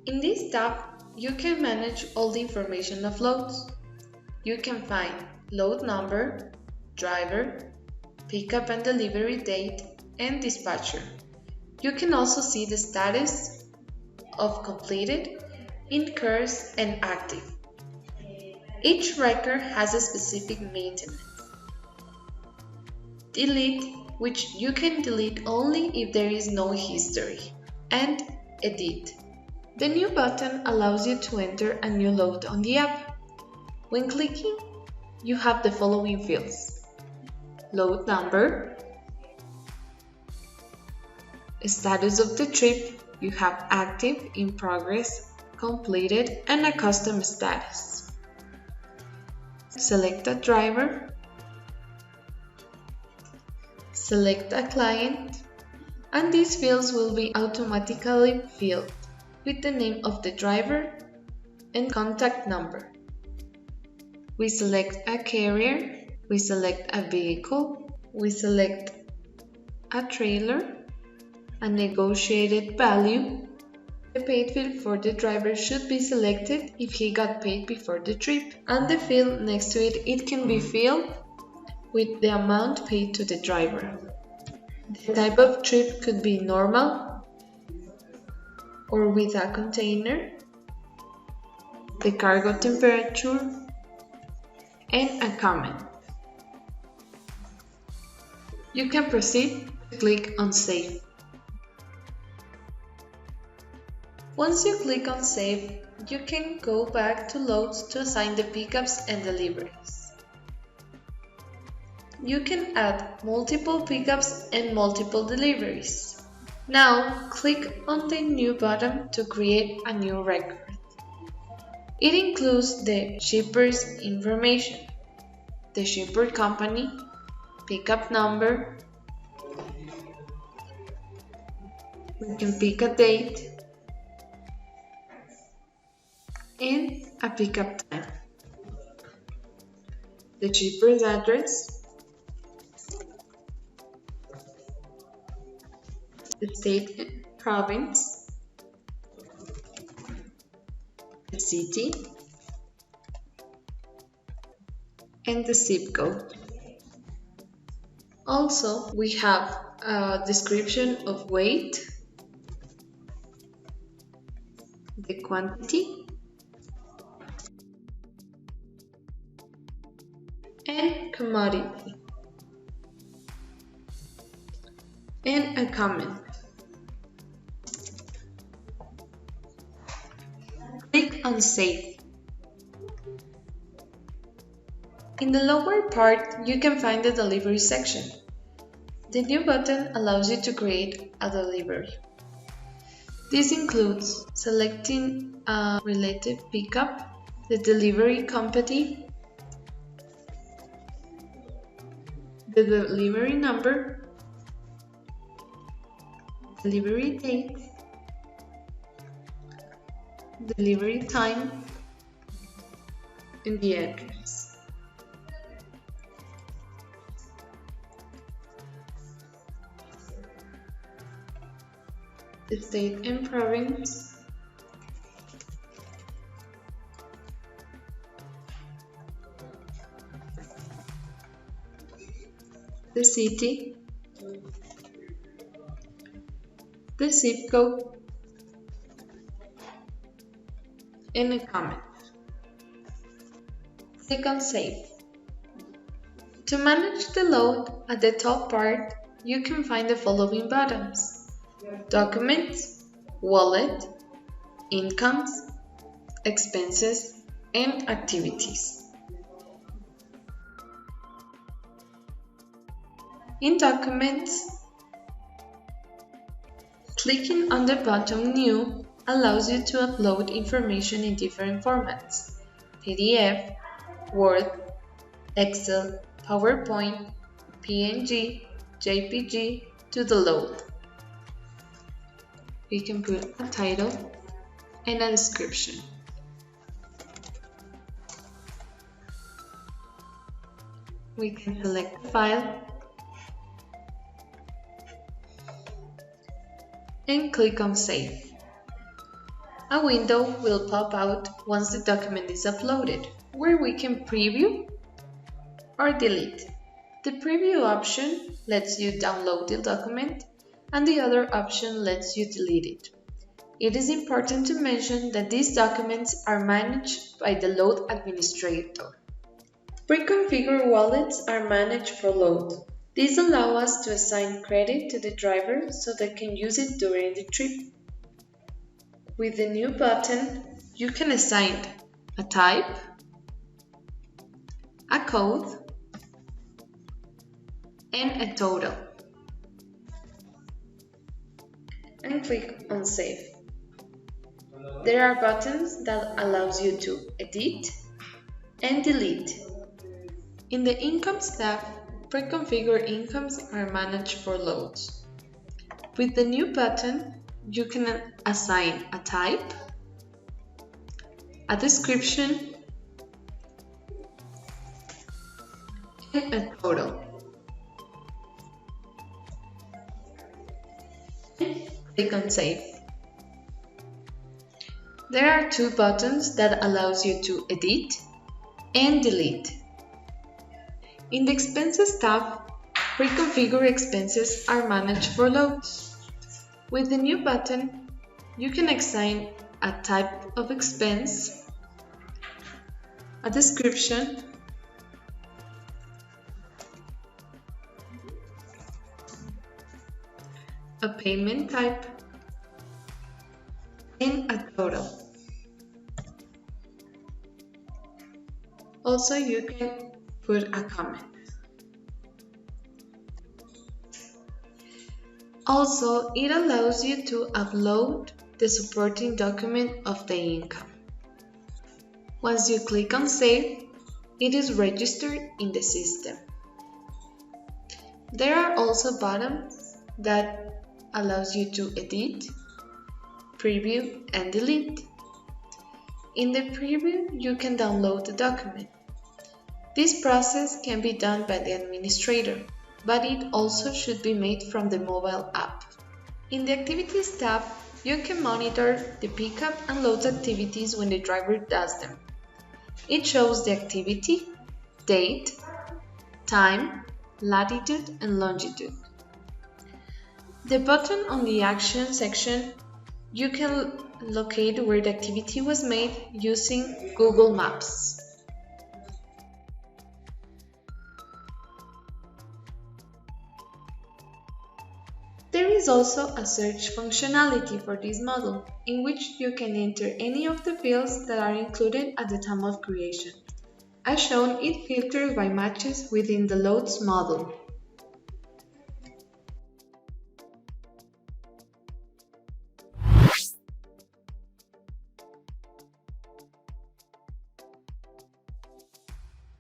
In this tab, you can manage all the information of loads. You can find load number, driver, pickup and delivery date, and dispatcher. You can also see the status of completed, in course, and active. Each record has a specific maintenance. Delete, which you can delete only if there is no history. And edit. The new button allows you to enter a new load on the app. When clicking, you have the following fields: load number, status of the trip, you have active, in progress, completed, and a custom status. Select a driver, select a client, and these fields will be automatically filled with the name of the driver and contact number. We select a carrier, we select a vehicle, we select a trailer, a negotiated value. The paid field for the driver should be selected if he got paid before the trip, and the field next to it can be filled with the amount paid to the driver. The type of trip could be normal or with a container, the cargo temperature, and a comment. You can proceed to click on Save. Once you click on Save, you can go back to loads to assign the pickups and deliveries. You can add multiple pickups and multiple deliveries. Now, click on the new button to create a new record. It includes the shipper's information, the shipper company, pickup number. We can pick a date and a pickup time, the shipper's address, the state and province, the city, and the zip code. Also, we have a description of weight, the quantity, and commodity, and a comment. Click on Save. In the lower part, you can find the delivery section. The new button allows you to create a delivery. This includes selecting a related pickup, the delivery company, the delivery number, delivery date, delivery time, and the address. The state and province, the city, the zip code, and a comment. Click on Save. To manage the load, at the top part, you can find the following buttons: Documents, Wallet, Incomes, Expenses, and Activities. In Documents, clicking on the button New allows you to upload information in different formats: PDF, Word, Excel, PowerPoint, PNG, JPG to the load. We can put a title and a description. We can select the file and click on Save. A window will pop out once the document is uploaded, where we can preview or delete. The preview option lets you download the document, and the other option lets you delete it. It is important to mention that these documents are managed by the load administrator. Pre-configured wallets are managed for load. These allow us to assign credit to the driver so they can use it during the trip. With the new button, you can assign a type, a code, and a total. And click on Save. There are buttons that allows you to edit and delete. In the Incomes tab, pre-configured incomes are managed for loads. With the new button, you can assign a type, a description, and a total. Click on Save. There are two buttons that allows you to edit and delete. In the Expenses tab, pre-configured expenses are managed for loads. With the new button, you can assign a type of expense, a description, a payment type, and a total. Also, you can put a comment. Also, it allows you to upload the supporting document of the income. Once you click on Save, it is registered in the system. There are also buttons that allows you to edit, preview, and delete. In the preview, you can download the document. This process can be done by the administrator, but it also should be made from the mobile app. In the Activities tab, you can monitor the pickup and load activities when the driver does them. It shows the activity, date, time, latitude, and longitude. The button on the Action section, you can locate where the activity was made using Google Maps. There is also a search functionality for this model, in which you can enter any of the fields that are included at the time of creation. As shown, it filters by matches within the loads model.